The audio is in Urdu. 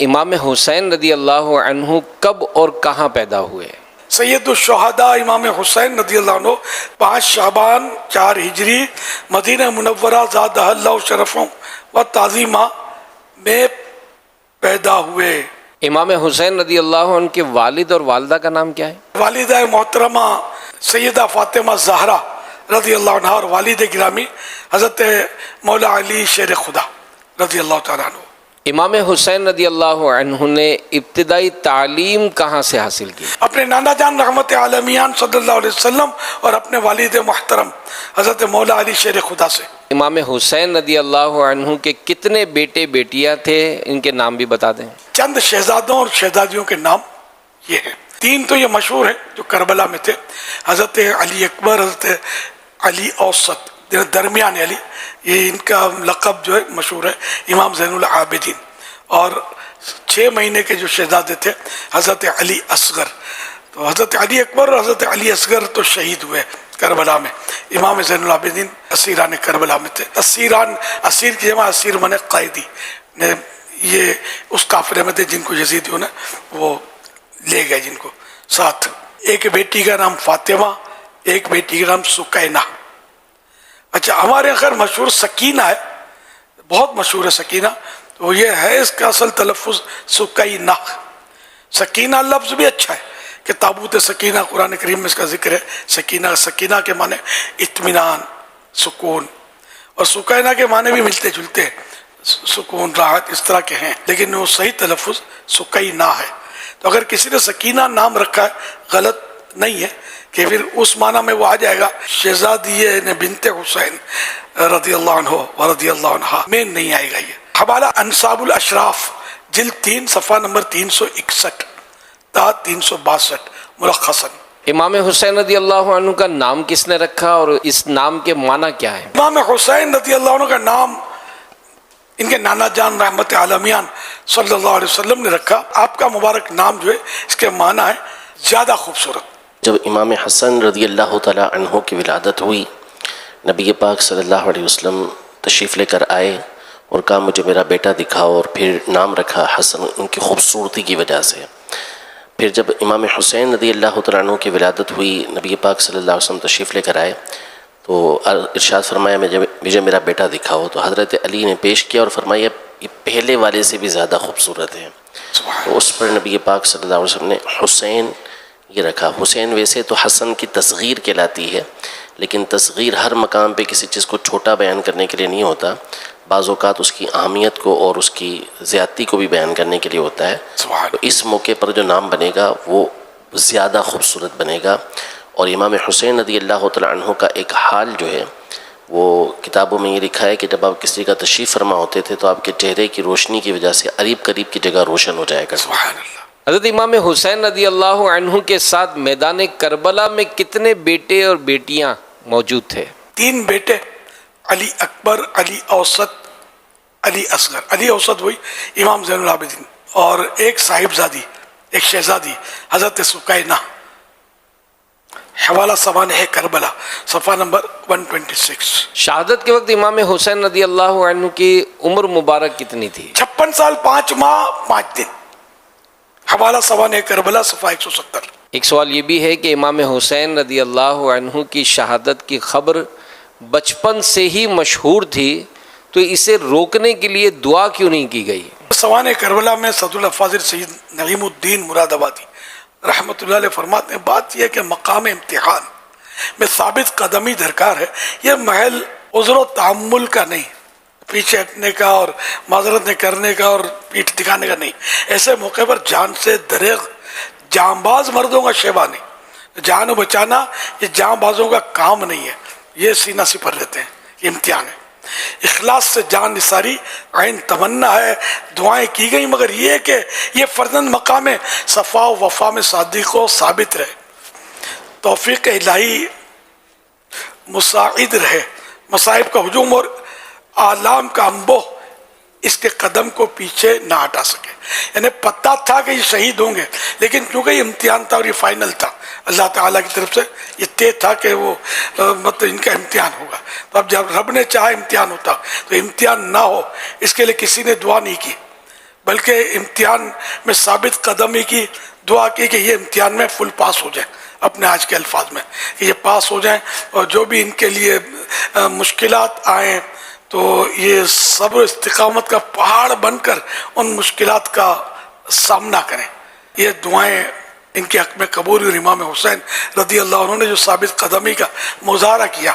امام حسین رضی اللہ عنہ کب اور کہاں پیدا ہوئے؟ سید الشہداء امام حسین رضی اللہ عنہ 5 شعبان 4 ہجری مدینہ منورہ زادہ اللہ شرفوں و تعظیمہ میں پیدا ہوئے۔ امام حسین رضی اللہ عنہ کے والد اور والدہ کا نام کیا ہے؟ والدہ محترمہ سیدہ فاطمہ زہرا رضی اللہ عنہ اور والد گرامی حضرت مولا علی شیر خدا رضی اللہ تعالیٰ عنہ۔ امام حسین رضی اللہ عنہ نے ابتدائی تعلیم کہاں سے حاصل کی؟ اپنے نانا جان رحمت عالمیان صلی اللہ علیہ وسلم اور اپنے والد محترم حضرت مولا علی شیر خدا سے۔ امام حسین رضی اللہ عنہ کے کتنے بیٹے بیٹیاں تھے، ان کے نام بھی بتا دیں۔ چند شہزادوں اور شہزادیوں کے نام یہ ہیں۔ 3 تو یہ مشہور ہیں جو کربلا میں تھے، حضرت علی اکبر، حضرت علی اوسط، درمیان علی، یہ ان کا لقب جو ہے مشہور ہے، امام زین العابدین، اور 6 مہینے کے جو شہزادے تھے حضرت علی اصغر۔ تو حضرت علی اکبر اور حضرت علی اصغر تو شہید ہوئے کربلا میں، امام زین العابدین اسیران کربلا میں تھے۔ اسیر کی جمع اسیر منے قائدی، یہ اس کافرے میں تھے جن کو یزیدیوں نے وہ لے گئے جن کو ساتھ۔ ایک بیٹی کا نام فاطمہ، ایک بیٹی کا نام سکینہ۔ اچھا، ہمارے خیر مشہور سکینہ ہے، بہت مشہور ہے سکینہ، تو یہ ہے اس کا اصل تلفظ سکینہ۔ سکینہ لفظ بھی اچھا ہے کہ تابوت سکینہ، قرآن کریم میں اس کا ذکر ہے۔ سکینہ کے معنی اطمینان، سکون، اور سکینہ کے معنی بھی ملتے جلتے ہیں، سکون، راحت، اس طرح کے ہیں، لیکن وہ صحیح تلفظ سکینہ ہے۔ تو اگر کسی نے سکینہ نام رکھا ہے غلط نہیں ہے کہ پھر اس معنی میں وہ آ جائے گا شہزادی بنت حسین رضی اللہ عنہ و رضی اللہ عنہ میں نہیں آئے گا۔ یہ حوالہ انصاب الاشراف جلد 3 صفحہ نمبر 361 تا 362 ملخصاً۔ امام حسین رضی اللہ عنہ کا نام کس نے رکھا اور اس نام کے معنی کیا ہے؟ امام حسین رضی اللہ عنہ کا نام ان کے نانا جان رحمت عالمیان صلی اللہ علیہ وسلم نے رکھا۔ آپ کا مبارک نام جو ہے اس کے معنی ہے زیادہ خوبصورت۔ جب امام حسن رضی اللہ تعالیٰ عنہ کی ولادت ہوئی، نبی پاک صلی اللہ علیہ وسلم تشریف لے کر آئے اور کہا مجھے میرا بیٹا دکھاؤ، اور پھر نام رکھا حسن ان کی خوبصورتی کی وجہ سے۔ پھر جب امام حسین رضی اللہ تعالیٰ عنہ کی ولادت ہوئی، نبی پاک صلی اللہ علیہ وسلم تشریف لے کر آئے تو ارشاد فرمایا مجھے میرا بیٹا دکھاؤ، تو حضرت علی نے پیش کیا اور فرمایا یہ پہلے والے سے بھی زیادہ خوبصورت ہے۔ تو اس پر نبی پاک صلی اللہ علیہ وسلم نے حسین یہ رکھا۔ حسین ویسے تو حسن کی تصغیر کہلاتی ہے، لیکن تصغیر ہر مقام پہ کسی چیز کو چھوٹا بیان کرنے کے لیے نہیں ہوتا، بعض اوقات اس کی اہمیت کو اور اس کی زیادتی کو بھی بیان کرنے کے لیے ہوتا ہے۔ تو اس موقع پر جو نام بنے گا وہ زیادہ خوبصورت بنے گا۔ اور امام حسین رضی اللہ تعالیٰ عنہ کا ایک حال جو ہے وہ کتابوں میں یہ لکھا ہے کہ جب آپ کسی کا تشریف فرما ہوتے تھے تو آپ کے چہرے کی روشنی کی وجہ سے قریب کی جگہ روشن ہو جائے گا۔ سبحان اللہ۔ حضرت امام حسین رضی اللہ عنہ کے ساتھ میدان کربلا میں کتنے بیٹے اور بیٹیاں موجود تھے؟ 3 بیٹے، علی اکبر، علی اوسط، علی اصغر۔ علی اوسط ہوئی امام زین العابدین، اور ایک صاحبزادی، ایک شہزادی حضرت سکینہ۔ حوالہ سوانح کربلا صفحہ نمبر 126۔ شہادت کے وقت امام حسین رضی اللہ عنہ کی عمر مبارک کتنی تھی؟ 56 سال 5 ماہ 5 دن۔ حوالہ سوانح کربلا صفحہ 170۔ ایک سوال یہ بھی ہے کہ امام حسین رضی اللہ عنہ کی شہادت کی خبر بچپن سے ہی مشہور تھی، تو اسے روکنے کے لیے دعا کیوں نہیں کی گئی؟ سوانح کربلا میں صدر الافاضل سید نعیم الدین مراد آبادی رحمۃ اللہ علیہ فرماتے ہیں بات یہ کہ مقام امتحان میں ثابت قدمی درکار ہے، یہ محل عذر و تحمل کا نہیں، پیچھے ہٹنے کا اور معذرت کرنے کا اور پیٹھ دکھانے کا نہیں۔ ایسے موقع پر جان سے دریغ جانباز مردوں کا شیوا نہیں، جان بچانا یہ جان بازوں کا کام نہیں ہے، یہ سینہ سپر لیتے ہیں، یہ امتحان ہے۔ اخلاص سے جان نثاری عین تمنا ہے، دعائیں کی گئی، مگر یہ کہ یہ فرزند مقام صفا و وفا میں صادق و ثابت رہے، توفیق الہی مساعد رہے، مصائب کا ہجوم اور آلام کا انبوہ اس کے قدم کو پیچھے نہ ہٹا سکے۔ یعنی پتہ تھا کہ یہ شہید ہوں گے، لیکن کیونکہ یہ امتحان تھا اور یہ فائنل تھا، اللہ تعالیٰ کی طرف سے یہ طے تھا کہ وہ مطلب ان کا امتحان ہوگا، تو اب جب رب نے چاہا امتحان ہوتا تو امتحان نہ ہو اس کے لیے کسی نے دعا نہیں کی، بلکہ امتحان میں ثابت قدمی کی دعا کی کہ یہ امتحان میں فل پاس ہو جائے، اپنے آج کے الفاظ میں کہ یہ پاس ہو جائیں، اور جو بھی ان کے لیے مشکلات آئیں تو یہ صبر و استقامت کا پہاڑ بن کر ان مشکلات کا سامنا کریں۔ یہ دعائیں ان کے حق میں قبول ہوئی۔ امام حسین رضی اللہ عنہ نے جو ثابت قدمی کا مظاہرہ کیا